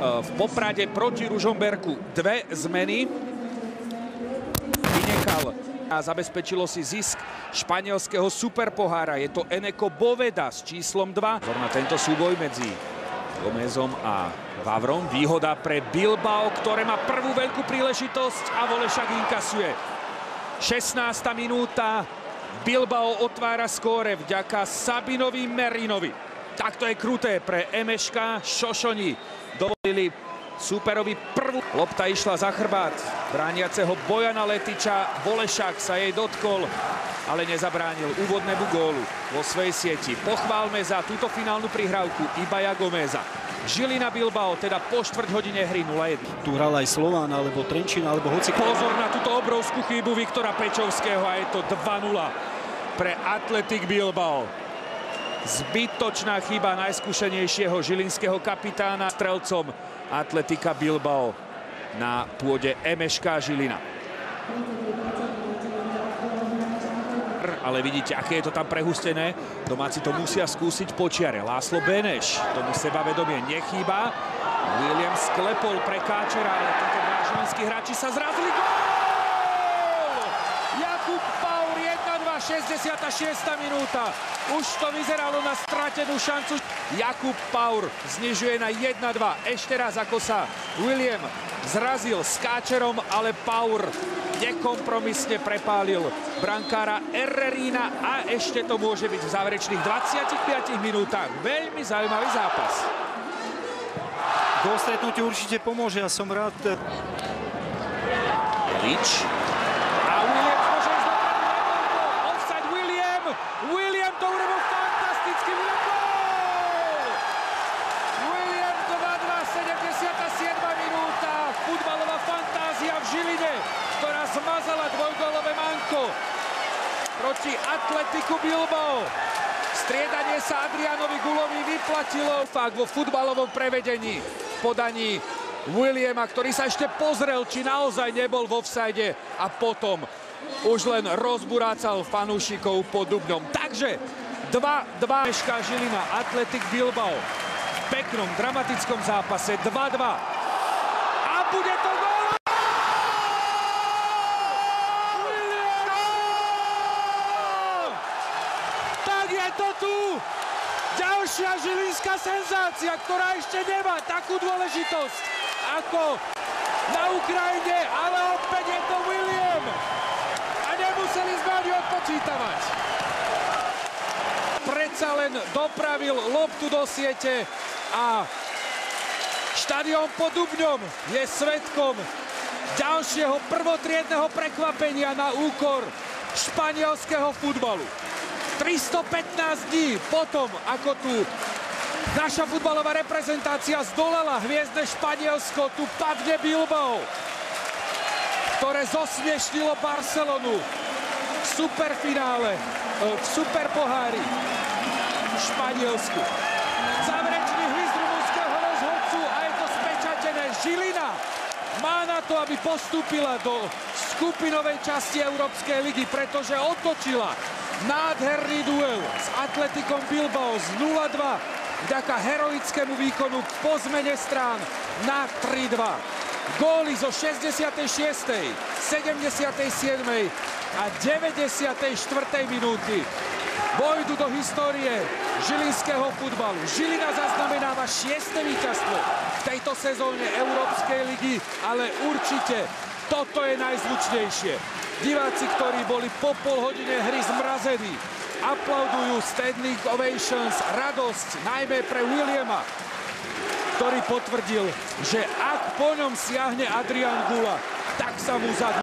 v Poprade proti Ružomberku 2 zmeny. Vynechal a zabezpečilo si zisk španielského superpohára. Je to Eneko Boveda s číslom 2. Na tento súboj medzi Gomezom a Vavrom. Výhoda pre Bilbao, ktoré má prvú veľkú príležitosť a Volešák inkasuje. 16. minúta. Bilbao otvára skóre vďaka Sabinovi Merinovi. Takto je kruté pre Emeška. Šošoni dovolili súperovi prvú. Lopta išla za chrbát brániaceho Bojana Letiča. Volešák sa jej dotkol, ale nezabránil úvodnému gólu vo svojej sieti. Pochválme za túto finálnu prihrávku Ibaja Gomeza. Žilina Bilbao, teda po štvrťhodine hry 0-1. Tu hral aj Slován, alebo Trenčín, alebo hoci... Pozor na túto obrovskú chybu Viktora Pečovského a je to 2-0 pre Athletic Bilbao. Zbytočná chyba najskúšenejšieho žilinského kapitána strelcom Atletika Bilbao na pôde Emeška Žilina. Ale vidíte, aké je to tam prehustené. Domáci to musia skúsiť po čiare. Láslo Beneš, tomu sebavedomie nechýba. William sklepol pre Káčera, ale títo dva žilinskí hráči sa zrazili. Gól! Jakub Paur, 1-2, 66. minúta. Už to vyzeralo na stratenú šancu. Jakub Paur znižuje na 1-2. Ešte raz, ako sa William zrazil s Káčerom, ale Paur nekompromisne prepálil brankára Herrerína a ešte to môže byť v záverečných 25 minútach. Veľmi zaujímavý zápas. Do stretnutia určite pomôže, ja som rád. Lič. A William môže ísť do offside William. William to urobil fantasticky. William 2-2, 77. minúta. Futbalová fantázia v Žiline, ktorá zmazala dvojgólové manko proti Atletiku Bilbao. Striedanie sa Adrianovi Gulovi vyplatilo fakt vo futbalovom prevedení v podaní Williama, ktorý sa ešte pozrel, či naozaj nebol v offside a potom už len rozburácal fanúšikov pod Dubňom. Takže 2-2 Emeška Žilina, Athletic Bilbao v peknom, dramatickom zápase 2-2. A bude to gól! Je to tu! Ďalšia žilinská senzácia, ktorá ešte nemá takú dôležitosť ako na Ukrajine, ale opäť je to William. A nemuseli sme ani odpočítavať. Predsa len dopravil loptu do siete a štadión pod Dubňom je svedkom ďalšieho prvotriedneho prekvapenia na úkor španielského futbalu. 315 dní potom, ako tu naša futbalová reprezentácia zdolala hviezdne Španielsko, tu padne Bilbao, ktoré zosmiešnilo Barcelonu v superfinále, v superpohári v Španielsku. Záverečný hviezd rumunského rozhodcu a je to spečatené. Žilina má na to, aby postúpila do skupinovej časti Európskej ligy, pretože otočila nádherný duel s Atletikom Bilbao z 0-2 vďaka heroickému výkonu po zmene strán na 3-2. Góly zo 66., 77. a 94. minúty vojdu do histórie žilinského futbalu. Žilina zaznamenáva 6. víťazstvo v tejto sezóne Európskej ligy, ale určite toto je najzvučnejšie. Diváci, ktorí boli po pol hodine hry zmrazení, aplaudujú standing ovations, radosť najmä pre Williama, ktorý potvrdil, že ak po ňom siahne Adrian Gula, tak sa mu zadá.